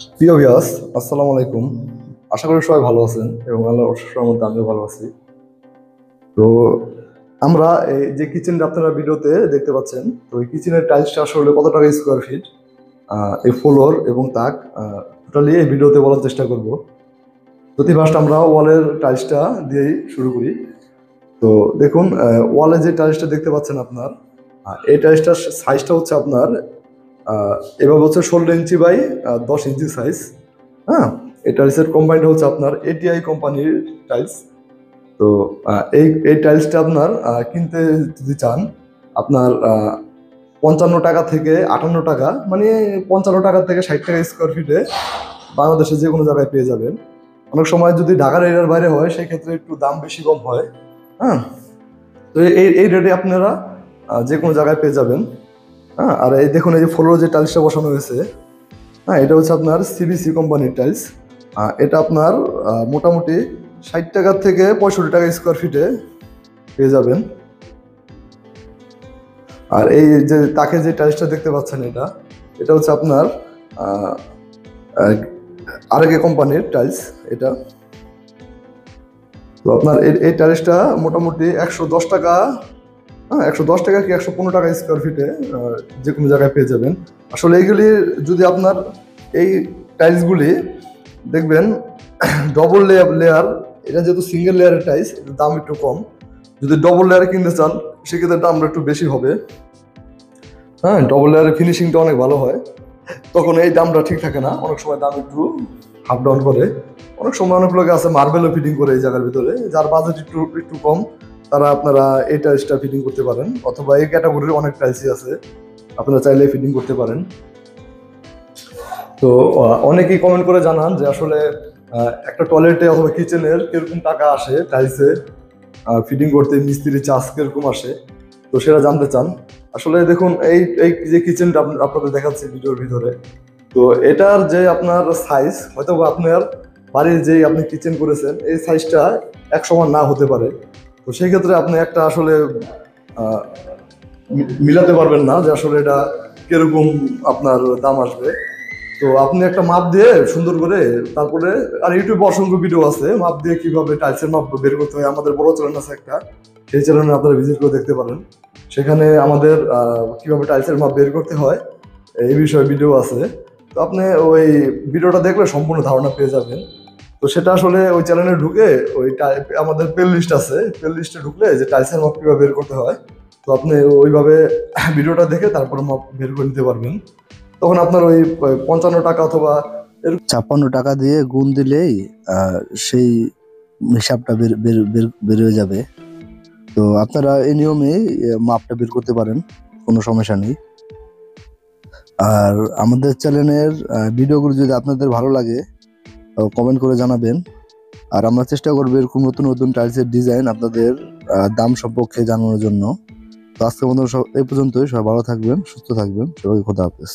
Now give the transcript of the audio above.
প্রিয় ভিউয়ার্স, আসসালামু আলাইকুম। আশা করি সবাই ভালো আছেন এবং আল্লাহর অশেষ রহমতে আমিও ভালো আছি। তো আমরা এই যে কিচেনটা আপনারা ভিডিওতে দেখতে পাচ্ছেন, তো এই কিচেনের টাইলসটা আসলে কত টাকা স্কোয়ার ফিট, এই ফ্লোর এবং তাক টোটালি এই ভিডিওতে বলার চেষ্টা করব। প্রতি ফার্স্ট আমরা ওয়ালের টাইলসটা দিয়েই শুরু করি। তো দেখুন, ওয়ালে যে টাইলসটা দেখতে পাচ্ছেন আপনার, এই টাইলসটার সাইজটা হচ্ছে আপনার আহ, এভাবে হচ্ছে 16 ইঞ্চি বাই 10 ইঞ্চি সাইজ। হ্যাঁ, এই টাইলসের কম্বাইন্ড হচ্ছে আপনার এটিআই কোম্পানির টাইলস। তো এই এই টাইলসটা আপনার কিনতে যদি চান, আপনার 55 টাকা থেকে 58 টাকা, মানে 55 টাকা থেকে 60 টাকা স্কোয়ার ফিটে বাংলাদেশে যে কোনো জায়গায় পেয়ে যাবেন। অনেক সময় যদি ঢাকার এরিয়ার বাইরে হয় সেক্ষেত্রে একটু দাম বেশি কম হয়। হ্যাঁ, তো এই এই রেটে আপনারা যে কোনো জায়গায় পেয়ে যাবেন। হ্যাঁ, আর এই দেখুন, এই যে ফ্লোরে যে টাইলসটা বসানো হয়েছে, হ্যাঁ, এটা হচ্ছে আপনার সিবিসি কোম্পানির টাইলস। এটা আপনার মোটামুটি 60 টাকা থেকে 65 টাকা স্কোয়ার ফিটে পেয়ে যাবেন। আর এই যে তাকে যে টাইলসটা দেখতে পাচ্ছেন, এটা এটা হচ্ছে আপনার আরএকে কোম্পানির টাইলস এটা। তো আপনার এই টাইলসটা মোটামুটি 110 টাকা, হ্যাঁ, 110 টাকা কি 115 টাকা স্কোয়ার ফিটে যে কোনো জায়গায় পেয়ে যাবেন। আসলে এইগুলি যদি আপনার এই টাইলসগুলি দেখবেন ডবল লেয়ার, এটা যেহেতু সিঙ্গেল লেয়ারের টাইলস, এটার দাম একটু কম। যদি ডবল লেয়ারে কিনতে চান সেক্ষেত্রে দামটা একটু বেশি হবে। হ্যাঁ, ডবল লেয়ারের ফিনিশিংটা অনেক ভালো হয়, তখন এই দামটা ঠিক থাকে না, অনেক সময় দাম একটু আপ ডাউন করে। অনেক সময় অনেক লোক আছে মার্বেলও ফিটিং করে এই জায়গার ভিতরে, যার বাজেট একটু একটু কম, তারা আপনারা এই টাইলসটা ফিটিং করতে পারেন, অথবা এই ক্যাটাগরির অনেক টাইলসই আছে, আপনারা চাইলে ফিটিং করতে পারেন। তো অনেকেই কমেন্ট করে জানান যে আসলে একটা টয়লেটে অথবা কিচেনের কিরকম টাকা আসে টাইলসে ফিটিং করতে, মিস্ত্রি চার্জ কিরকম আসে, তো সেটা জানতে চান। আসলে দেখুন, এই এই যে কিচেনটা আপনাদের দেখাচ্ছি ভিডিওর ভিতরে, তো এটার যে আপনার সাইজ, হয়তো বা আপনার বাড়ির যে আপনি কিচেন করেছেন এই সাইজটা এক সমান না হতে পারে। তো সেই ক্ষেত্রে আপনি একটা আসলে আহ, মিলাতে পারবেন না যে আসলে এটা কিরকম আপনার দাম আসবে। তো আপনি একটা মাপ দিয়ে সুন্দর করে, তারপরে আর ইউটিউবে অসংখ্য ভিডিও আছে মাপ দিয়ে কিভাবে টাইলসের মাপ বের করতে হয়, আমাদের বড় চ্যানেল আছে একটা, সেই চ্যানেলে আপনারা ভিজিট করে দেখতে পারেন। সেখানে আমাদের কিভাবে টাইলসের মাপ বের করতে হয় এই বিষয়ে ভিডিও আছে। তো আপনি ওই ভিডিওটা দেখলে সম্পূর্ণ ধারণা পেয়ে যাবেন। তো সেটা আসলে ওই চ্যানেলে ঢুকে ওই আমাদের প্লে লিস্ট আছে, প্লে লিস্টে ঢুকলে যে টাইলসের মাপ কিভাবে বের করতে হয়, তো আপনি ওইভাবে ভিডিওটা দেখে তারপরে মাপ বের করে নিতে পারবেন। তখন আপনার ওই 55 টাকা অথবা 56 টাকা দিয়ে গুণ দিলেই আহ, সেই হিসাবটা বের বের বের বের হয়ে যাবে। তো আপনারা এই নিয়মে মাপটা বের করতে পারেন, কোনো সমস্যা নেই। আর আমাদের চ্যানেলের ভিডিওগুলো যদি আপনাদের ভালো লাগে কমেন্ট করে জানাবেন। আর আমরা চেষ্টা করবো এরকম নতুন নতুন টাইলসের ডিজাইন আপনাদের দাম সম্পর্কে জানানোর জন্য। তো আজকের মতো এই পর্যন্তই। সবাই ভালো থাকবেন, সুস্থ থাকবেন। সবাইকে খোদা হাফেজ।